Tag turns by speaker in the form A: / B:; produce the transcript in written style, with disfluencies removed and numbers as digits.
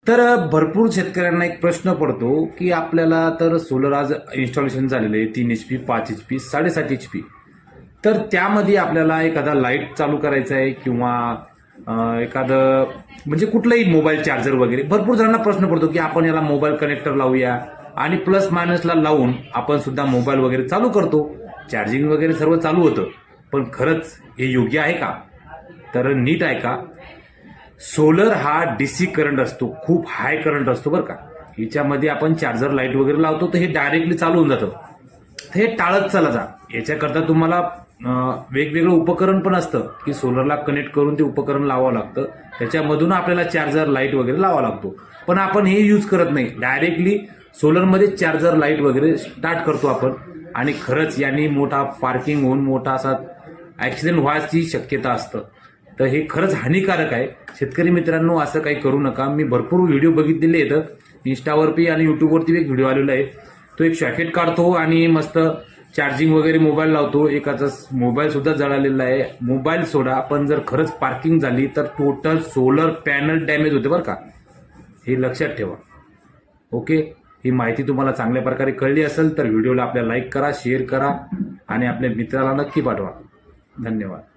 A: तर भरपूर शेतकऱ्यांना एक प्रश्न पडतो की आपल्याला तर सोलर आज इन्स्टॉलेशन झालेलं आहे 3 HP 5 HP 7.5 HP. तर त्यामध्ये आपल्याला एखादा लाईट चालू करायचा आहे किंवा एखादं म्हणजे कुठलंही मोबाईल चार्जर वगैरे भरपूर जणांना प्रश्न पडतो की आपण याला मोबाईल कनेक्टर लावूया आणि प्लस मायनसला लावून आपण सुद्धा मोबाईल वगैरे चालू करतो, चार्जिंग वगैरे सर्व चालू होतं. पण खरंच हे योग्य आहे का? तर नीट ऐका. सोलर हा डीसी करंट असतो, खूप हाय करंट असतो बरं का. याच्यामध्ये आपण चार्जर लाईट वगैरे लावतो तर हे डायरेक्टली चालू होऊन जातं. हे टाळत चला जा. याच्याकरता तुम्हाला वेगवेगळं उपकरण पण असतं की सोलरला कनेक्ट करून ते उपकरण लावावं लागतं. त्याच्यामधून आपल्याला चार्जर लाईट वगैरे लावावा लागतो. पण आपण हे यूज करत नाही, डायरेक्टली सोलरमध्ये चार्जर लाईट वगैरे स्टार्ट करतो आपण. आणि खरंच यांनी मोठा पार्किंग होऊन मोठा असा ऍक्सिडेंट व्हायची शक्यता असतं. तर हे खरंच हानिकारक आहे. शेतकरी मित्रांनो, असं काही करू नका. मी भरपूर व्हिडिओ बघितलेले आहेत इंस्टावरती आणि युट्यूबवरती एक व्हिडिओ आलेला आहे. तो एक शॉकेट काढतो आणि मस्त चार्जिंग वगैरे मोबाईल लावतो. एकाचा मोबाईल सुद्धा जळालेला आहे. मोबाईल सोडा, पण जर खरंच पार्किंग झाली तर टोटल सोलर पॅनल डॅमेज होते बरं का. हे लक्षात ठेवा. ओके, ही माहिती तुम्हाला चांगल्या प्रकारे कळली असेल तर व्हिडिओला आपल्या लाईक करा, शेअर करा आणि आपल्या मित्राला नक्की पाठवा. धन्यवाद.